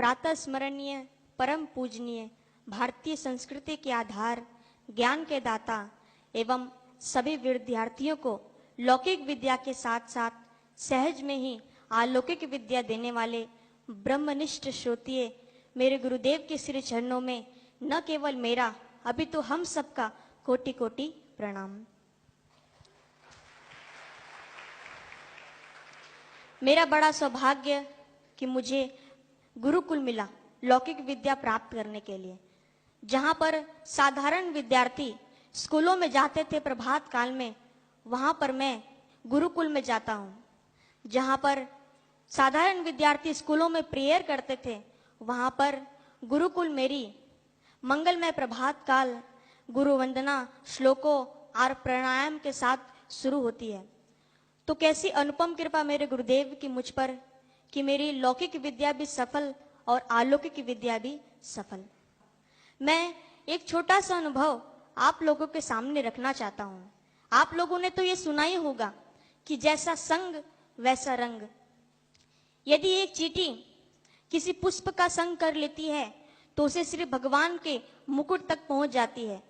प्रातः स्मरणीय परम पूजनीय भारतीय संस्कृति के आधार, ज्ञान के दाता एवं सभी विद्यार्थियों को लौकिक विद्या के साथ साथ सहज में ही अलौकिक विद्या देने वाले ब्रह्मनिष्ठ श्रोत्रिय मेरे गुरुदेव के श्री चरणों में न केवल मेरा अभी तो हम सबका कोटि कोटि प्रणाम। मेरा बड़ा सौभाग्य कि मुझे गुरुकुल मिला लौकिक विद्या प्राप्त करने के लिए, जहां पर साधारण विद्यार्थी स्कूलों में जाते थे प्रभात काल में, वहां पर मैं गुरुकुल में जाता हूं। जहां पर साधारण विद्यार्थी स्कूलों में प्रेयर करते थे, वहां पर गुरुकुल मेरी मंगलमय प्रभात काल गुरु वंदना श्लोकों और प्राणायाम के साथ शुरू होती है। तो कैसी अनुपम कृपा मेरे गुरुदेव की मुझ पर कि मेरी लौकिक विद्या भी सफल और अलौकिक विद्या भी सफल। मैं एक छोटा सा अनुभव आप लोगों के सामने रखना चाहता हूं। आप लोगों ने तो ये सुना ही होगा कि जैसा संग वैसा रंग। यदि एक चींटी किसी पुष्प का संग कर लेती है तो उसे श्री भगवान के मुकुट तक पहुंच जाती है,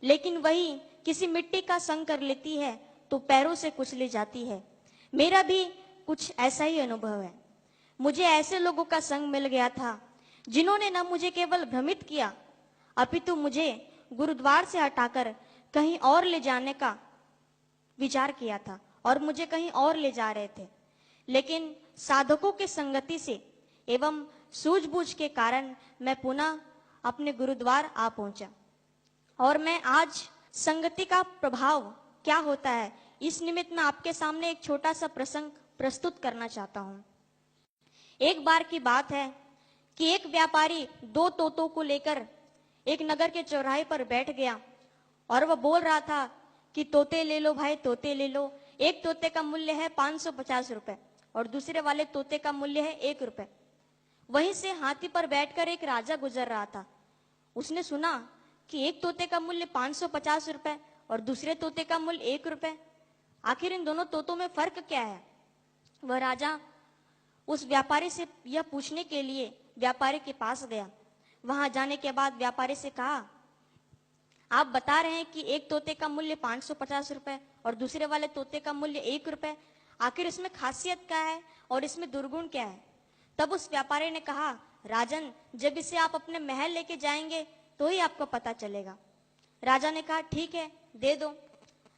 लेकिन वही किसी मिट्टी का संग कर लेती है तो पैरों से कुचली जाती है। मेरा भी कुछ ऐसा ही अनुभव है। मुझे ऐसे लोगों का संग मिल गया था जिन्होंने न मुझे केवल भ्रमित किया अपितु मुझे गुरुद्वार से हटाकर कहीं और ले जाने का विचार किया था और मुझे कहीं और ले जा रहे थे। लेकिन साधकों के संगति से एवं सूझबूझ के कारण मैं पुनः अपने गुरुद्वार आ पहुंचा। और मैं आज संगति का प्रभाव क्या होता है, इस निमित्त में आपके सामने एक छोटा सा प्रसंग प्रस्तुत करना चाहता हूं। एक बार की बात है कि एक व्यापारी दो तोतों को लेकर एक नगर के चौराहे पर बैठ गया और वह बोल रहा था कि तोते ले लो भाई, तोते ले लो। एक तोते का मूल्य है 550 रुपए और दूसरे वाले तोते का मूल्य है 1 रुपए। वहीं से हाथी पर बैठकर एक राजा गुजर रहा था। उसने सुना कि एक तोते का मूल्य 550 रुपए और दूसरे तोते का मूल्य 1 रुपए। आखिर इन दोनों तोतों में फर्क क्या है? वह राजा उस व्यापारी से यह पूछने के लिए व्यापारी के पास गया। वहां जाने के बाद व्यापारी से कहा, आप बता रहे हैं कि एक तोते का मूल्य 550 रुपए और दूसरे वाले तोते का मूल्य 1 रुपए, आखिर इसमें खासियत क्या है और इसमें दुर्गुण क्या है? तब उस व्यापारी ने कहा, राजन, जब इसे आप अपने महल लेके जाएंगे तो ही आपको पता चलेगा। राजा ने कहा, ठीक है, दे दो।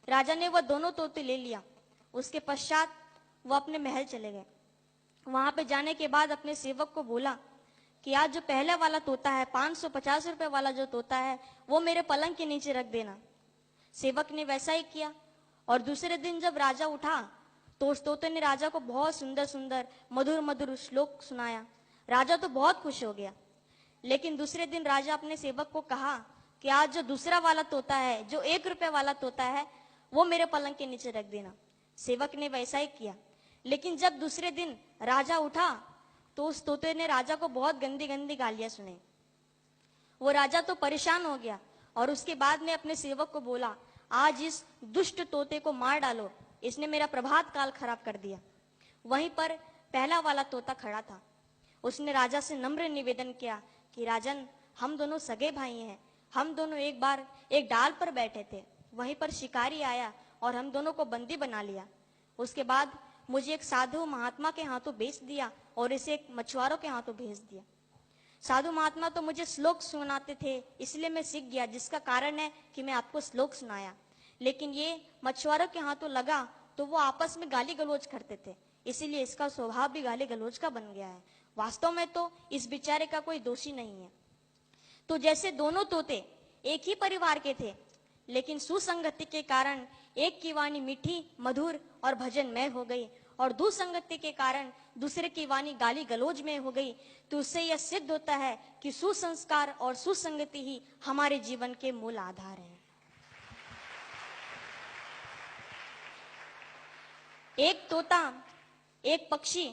राजा ने वह दोनों तोते ले लिया। उसके पश्चात वह अपने महल चले गए। वहां पे जाने के बाद अपने सेवक को बोला कि आज जो पहला वाला तोता है, 550 रुपए वाला जो तोता है, वो मेरे पलंग के नीचे रख देना। सेवक ने वैसा ही किया और दूसरे दिन जब राजा उठा तो उस तोते ने राजा को बहुत सुंदर सुंदर मधुर मधुर श्लोक सुनाया। राजा तो बहुत खुश हो गया। लेकिन दूसरे दिन राजा अपने सेवक को कहा कि आज जो दूसरा वाला तोता है, जो 1 रुपए वाला तोता है, वो मेरे पलंग के नीचे रख देना। सेवक ने वैसा ही किया। लेकिन जब दूसरे दिन राजा उठा तो उस तोते ने राजा को बहुत गंदी गंदी गालियां सुनाई। वो राजा तो परेशान हो गया और उसके बाद में अपने सेवक को बोला, आज इस दुष्ट तोते को मार डालो, इसने मेरा प्रभात काल खराब कर दिया। वहीं पर पहला वाला तोता खड़ा था। उसने राजा से नम्र निवेदन किया कि राजन, हम दोनों सगे भाई हैं। हम दोनों एक बार एक डाल पर बैठे थे, वहीं पर शिकारी आया और हम दोनों को बंदी बना लिया। उसके बाद मुझे एक साधु महात्मा के हाथों बेच दिया और इसे एक मछुआरों के हाथों भेज दिया। साधु महात्मा तो मुझे श्लोक सुनाते थे, इसलिए मैं सीख गया, जिसका कारण है कि मैं आपको श्लोक सुनाया। लेकिन ये मछुआरों के हाथों लगा तो वो आपस में गाली गलौज करते थे, इसीलिए इसका स्वभाव भी गाली गलौज का बन गया है। वास्तव में तो इस बेचारे का कोई दोषी नहीं है। तो जैसे दोनों तोते एक ही परिवार के थे, लेकिन सुसंगति के कारण एक की वाणी मीठी मधुर और भजनमय हो गई और दुसंगति के कारण दूसरे की वाणी गाली गलौज में हो गई, तो उससे यह सिद्ध होता है कि सुसंस्कार और सुसंगति ही हमारे जीवन के मूल आधार हैं। एक तोता, एक पक्षी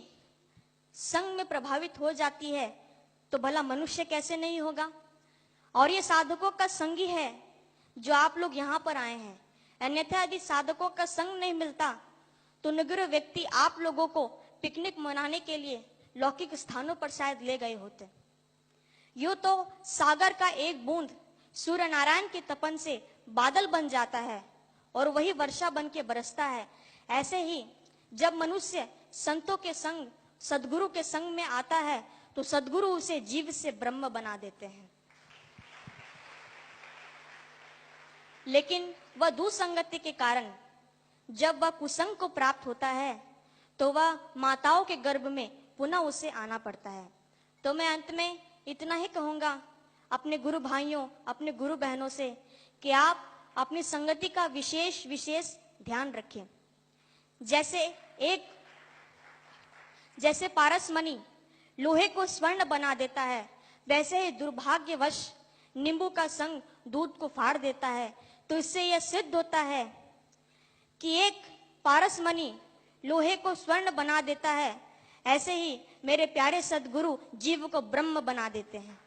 संग में प्रभावित हो जाती है तो भला मनुष्य कैसे नहीं होगा? और ये साधकों का संग ही है जो आप लोग यहाँ पर आए हैं। अन्यथा यदि साधकों का संग नहीं मिलता तो निग्रह व्यक्ति आप लोगों को पिकनिक मनाने के लिए लौकिक स्थानों पर शायद ले गए होते। यूं तो सागर का एक बूंद सूर्य नारायण के तपन से बादल बन जाता है और वही वर्षा बन के बरसता है। ऐसे ही जब मनुष्य संतों के संग, सदगुरु के संग में आता है तो सदगुरु उसे जीव से ब्रह्म बना देते हैं। लेकिन वह दुसंगति के कारण जब वह कुसंग को प्राप्त होता है तो वह माताओं के गर्भ में पुनः उसे आना पड़ता है। तो मैं अंत में इतना ही कहूंगा अपने गुरु भाइयों, अपने गुरु बहनों से कि आप अपनी संगति का विशेष विशेष ध्यान रखें। जैसे पारसमणि लोहे को स्वर्ण बना देता है, वैसे ही दुर्भाग्यवश नींबू का संग दूध को फाड़ देता है। तो इससे यह सिद्ध होता है कि एक पारसमणि लोहे को स्वर्ण बना देता है, ऐसे ही मेरे प्यारे सदगुरु जीव को ब्रह्म बना देते हैं।